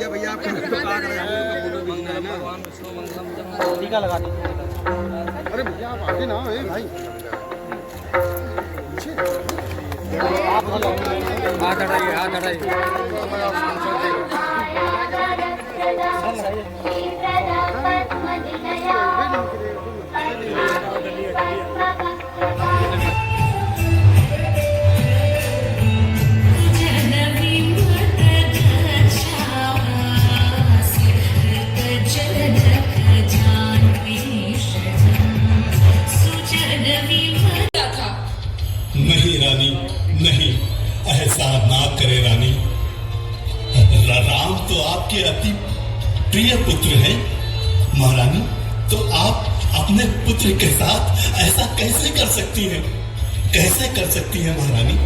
भैया भैया आप तो काट रहे हैं। टीका लगा दीजिए। अरे भैया आप आगे ना आए भाई। हाथ हटाइए, हाथ हटाइए। नहीं रानी, नहीं, ऐसा ना करे रानी। राम तो आपके अति प्रिय पुत्र हैं महारानी, तो आप अपने पुत्र के साथ ऐसा कैसे कर सकती हैं? कैसे कर सकती हैं महारानी?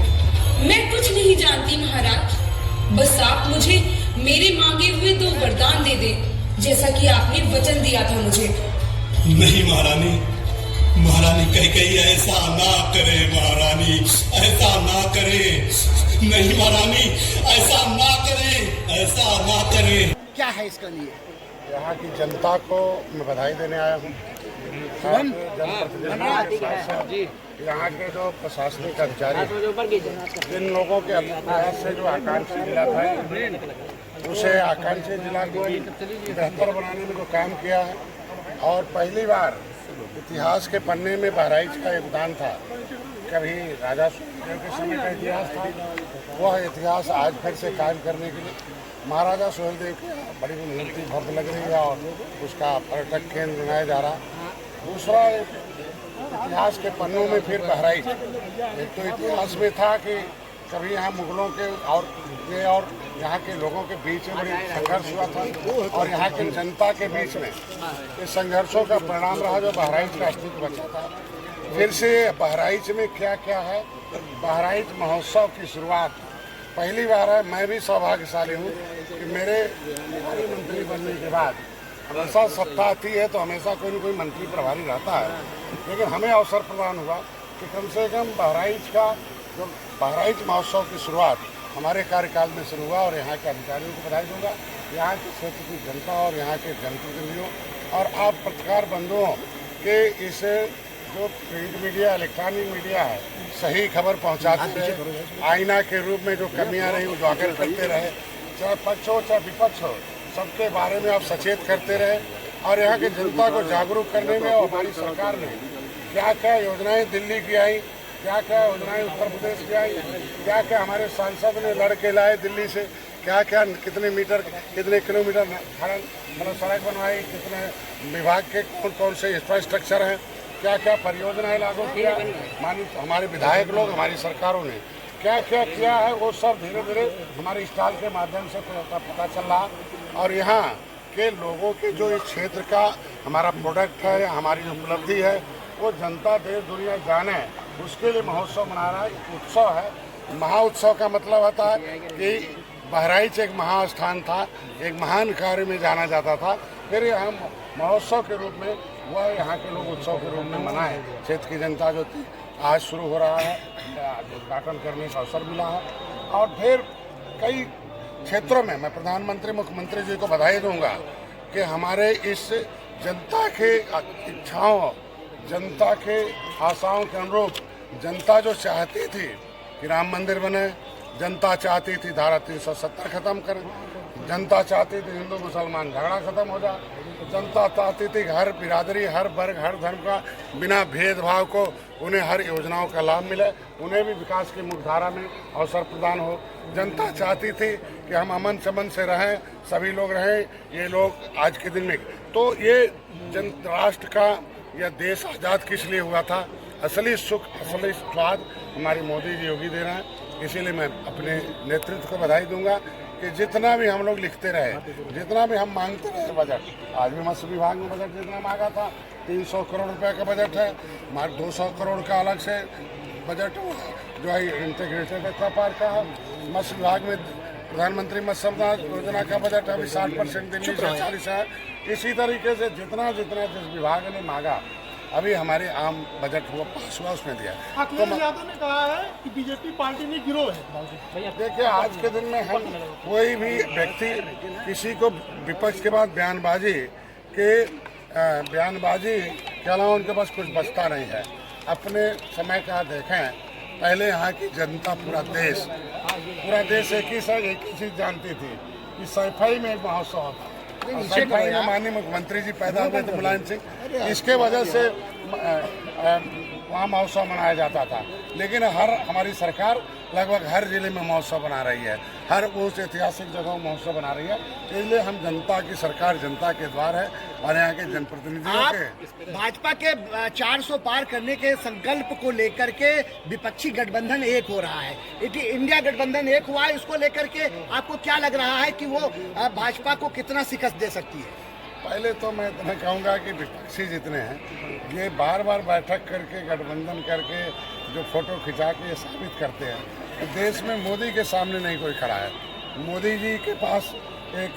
मैं कुछ नहीं जानती महाराज, बस आप मुझे मेरे मांगे हुए 2 वरदान दे दे, जैसा कि आपने वचन दिया था मुझे। नहीं महारानी, महारानी कहीं ऐसा ना करे महारानी, ऐसा ना करे। नहीं महारानी, ऐसा ना करे, ऐसा ना करे। क्या है इसके लिए? यहाँ की जनता को मैं बधाई देने आया हूँ। यहाँ के जो प्रशासनिक अधिकारी जिन लोगों के प्रयास से जो आकांक्षी जिला था, उसे आकांक्षी जिला को बेहतर बनाने में जो काम किया है, और पहली बार इतिहास के पन्ने में बहराइच का योगदान था। कभी राजा सुहेलदेव के समय का इतिहास था, वह इतिहास आज फिर से कायम करने के लिए महाराजा सुहेलदेव की बड़ी मूर्ति भव्य लग रही है और उसका पर्यटक केंद्र बनाया जा रहा है। दूसरा, इतिहास के पन्नों में फिर बहराइच, एक तो इतिहास में था कि कभी यहाँ मुगलों के और यहाँ के लोगों के बीच में बड़ी संघर्ष हुआ था, और यहाँ की जनता के बीच में इस संघर्षों का परिणाम रहा जो बहराइच का अस्तित्व बचा था। फिर से बहराइच में क्या क्या है, बहराइच महोत्सव की शुरुआत पहली बार है। मैं भी सौभाग्यशाली हूँ कि मेरे मंत्री बनने के बाद हमेशा सत्ता आती है तो हमेशा कोई न कोई मंत्री प्रभारी रहता है, लेकिन हमें अवसर प्रदान हुआ कि कम से कम बहराइच का जो बहराइच महोत्सव की शुरुआत हमारे कार्यकाल में शुरू हुआ, और यहाँ के अधिकारियों को बधाई दूंगा, यहाँ के क्षेत्र की जनता और यहाँ के जनप्रतिनिधियों और आप पत्रकार बंधुओं के इस जो प्रिंट मीडिया, इलेक्ट्रॉनिक मीडिया है, सही खबर पहुँचाते रहे, आईना के रूप में जो कमियाँ रही उजागर करते रहे, चाहे पक्ष हो चाहे विपक्ष हो, सबके बारे में आप सचेत करते रहे, और यहाँ की जनता को जागरूक करने में और हमारी सरकार ने क्या क्या योजनाएं दिल्ली की आई, क्या क्या योजनाएं उत्तर प्रदेश की आई, क्या क्या हमारे सांसद ने लड़के लाए दिल्ली से, क्या क्या कितने मीटर कितने किलोमीटर मतलब सड़क बनवाई, कितने विभाग के कौन कौन से इंफ्रास्ट्रक्चर हैं, क्या क्या परियोजनाएं लागू किया, हमारे विधायक लोग, हमारी सरकारों ने क्या क्या किया है, वो सब धीरे धीरे हमारे स्टॉल के माध्यम से पता चल रहा। और यहाँ के लोगों के जो इस क्षेत्र का हमारा प्रोडक्ट है, हमारी उपलब्धि है, वो जनता देश दुनिया जाने, उसके लिए महोत्सव मना रहा है। उत्सव है, महाउत्सव का मतलब होता है कि बहराइच एक महास्थान था, एक महान कार्य में जाना जाता था, फिर यहाँ महोत्सव के रूप में वह यहाँ के लोग उत्सव के रूप में मनाए। क्षेत्र की जनता जो थी आज शुरू हो रहा है, उद्घाटन करने का अवसर मिला है, और फिर कई क्षेत्रों में मैं प्रधानमंत्री मुख्यमंत्री जी को बधाई दूंगा कि हमारे इस जनता के इच्छाओं, जनता के आशाओं के अनुरूप जनता जो चाहती थी कि राम मंदिर बने, जनता चाहती थी धारा 370 खत्म करें, जनता चाहती थी हिंदू मुसलमान झगड़ा खत्म हो जाए, जनता चाहती थी हर बिरादरी, हर वर्ग, हर धर्म का बिना भेदभाव को उन्हें हर योजनाओं का लाभ मिले, उन्हें भी विकास की मुख्यधारा में अवसर प्रदान हो। जनता चाहती थी कि हम अमन चमन से रहें, सभी लोग रहें, ये लोग आज के दिन में। तो ये राष्ट्र का यह देश आज़ाद किस लिए हुआ था, असली सुख, असली स्वाद हमारे मोदी जी योगी दे रहे हैं। इसीलिए मैं अपने नेतृत्व को बधाई दूंगा कि जितना भी हम लोग लिखते रहे, जितना भी हम मांगते रहे बजट, आज भी मत्स्य विभाग में बजट जितना मांगा था 300 करोड़ रुपए का बजट है, हमारे 200 करोड़ का अलग से बजट जो है इंटीग्रेटेड एक्वा पार्क का है। मत्स्य विभाग में प्रधानमंत्री मत्स्य संपदा योजना का बजट अभी 60% दिल्ली से 40 है। इसी तरीके से जितना जिस विभाग ने मांगा अभी हमारी आम बजट हुआ पास हुआ उसमें दिया। अखिलेश यादव ने कहा है कि बीजेपी पार्टी में गिरोह है। देखिए आज के दिन में हम कोई भी व्यक्ति किसी को विपक्ष के बाद बयानबाजी के अलावा उनके पास कुछ बचता नहीं है। अपने समय का देखें, पहले यहाँ की जनता पूरा देश एक ही चीज़ जानती थी कि सैफई में एक महोत्सव होता। सैफई में माननीय मुख्यमंत्री जी पैदा हुए थे मुलायम सिंह, इसके वजह से वहाँ महोत्सव मनाया जाता था। लेकिन हमारी सरकार लगभग हर जिले में महोत्सव बना रही है, हर उस ऐतिहासिक जगहों महोत्सव बना रही है। इसलिए हम जनता की सरकार, जनता के द्वार है और यहाँ के जनप्रतिनिधियों के भाजपा के 400 पार करने के संकल्प को लेकर के विपक्षी गठबंधन एक हो रहा है। इंडिया गठबंधन एक हुआ है, इसको लेकर के आपको क्या लग रहा है कि वो भाजपा को कितना शिकस्त दे सकती है? पहले तो मैं तुम्हें कहूँगा कि विपक्षी जितने हैं ये बार बार बैठक करके गठबंधन करके जो फोटो खिंचा के ये साबित करते हैं कि देश में मोदी के सामने नहीं कोई खड़ा है। मोदी जी के पास एक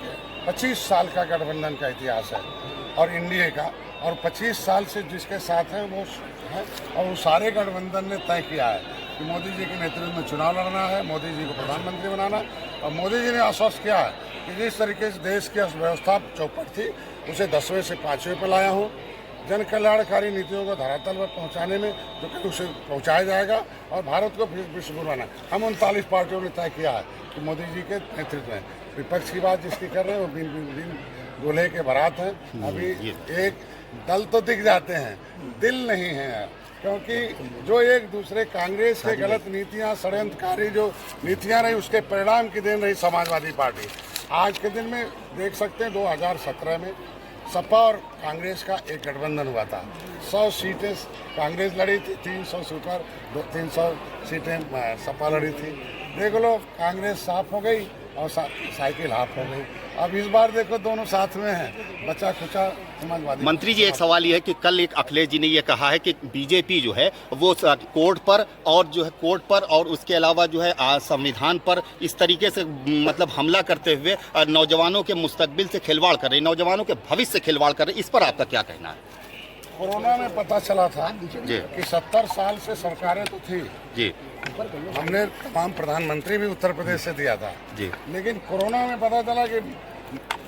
25 साल का गठबंधन का इतिहास है और एनडीए का, और 25 साल से जिसके साथ हैं वो है, और वो सारे गठबंधन ने तय किया है कि मोदी जी के नेतृत्व में चुनाव लड़ना है, मोदी जी को प्रधानमंत्री बनाना। और मोदी जी ने आश्वस्त किया है कि जिस तरीके से देश की अर्थव्यवस्था चौपट थी उसे 10वें से 5वें पर लाया हूँ। जन कल्याणकारी नीतियों को धरातल पर पहुँचाने में जो कि उसे पहुँचाया जाएगा और भारत को फिर विश्व गुरु बनाना। हम 39 पार्टियों ने तय किया है कि मोदी जी के नेतृत्व में। विपक्ष की बात जिसकी कर रहे हैं वो बिन दूल्हे के बारात हैं। अभी एक दल तो दिख जाते हैं, दिल नहीं है, क्योंकि जो एक दूसरे कांग्रेस के गलत नीतियां, षड्यंत्रकारी जो नीतियां रही उसके परिणाम की देन रही समाजवादी पार्टी। आज के दिन में देख सकते हैं 2017 में सपा और कांग्रेस का एक गठबंधन हुआ था। 100 सीटें कांग्रेस लड़ी थी, 300 से ऊपर 300 सीटें सपा लड़ी थी। देख लो कांग्रेस साफ हो गई और साइकिल हाफ हो गई। अब इस बार देखो दोनों साथ में हैं, बचा खुचा समाजवादी। मंत्री जी एक सवाल ये है कि कल एक अखिलेश जी ने ये कहा है कि बीजेपी जो है वो कोर्ट पर और उसके अलावा जो है संविधान पर इस तरीके से मतलब हमला करते हुए नौजवानों के मुस्तकबिल से खिलवाड़ कर रही, नौजवानों के भविष्य से खिलवाड़ कर रही। इस पर आपका क्या कहना है? कोरोना में पता चला था कि 70 साल से सरकारें तो थी जी, हमने तमाम प्रधानमंत्री भी उत्तर प्रदेश से दिया था जी, लेकिन कोरोना में पता चला कि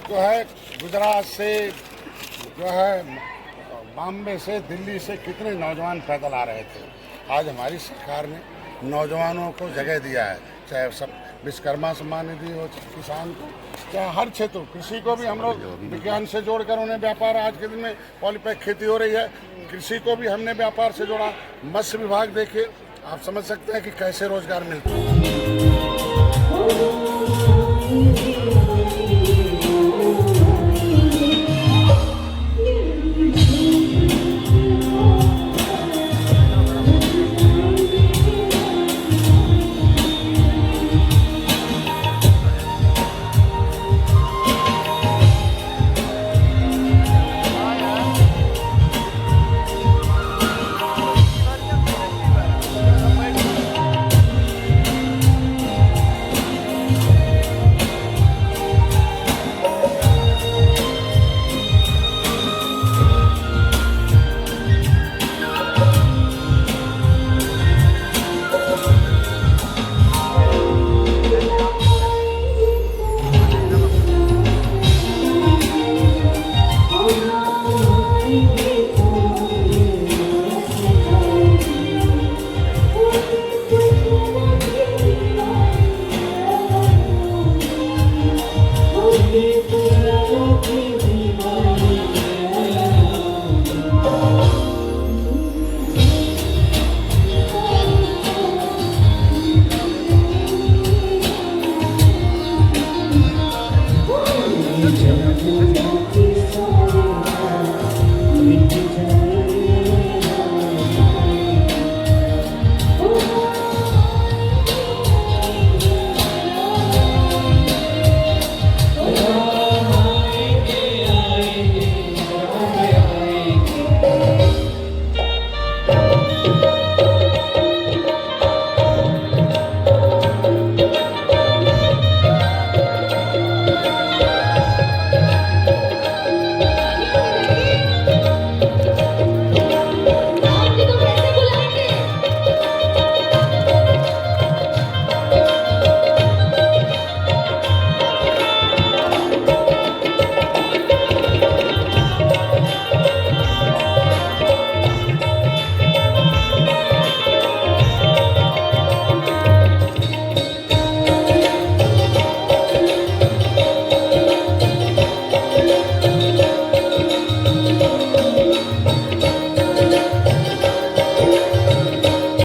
जो है गुजरात से, जो है बॉम्बे से, दिल्ली से कितने नौजवान पैदल आ रहे थे। आज हमारी सरकार ने नौजवानों को जगह दिया है, चाहे सब विश्वकर्मा सम्मान निधि हो, चाहे किसान को, चाहे हर क्षेत्र, कृषि को भी हम लोग विज्ञान से जोड़कर उन्हें व्यापार, आज के दिन में पॉलीपैक खेती हो रही है, कृषि को भी हमने व्यापार से जोड़ा। मत्स्य विभाग देखिए, आप समझ सकते हैं कि कैसे रोजगार मिलता है। जय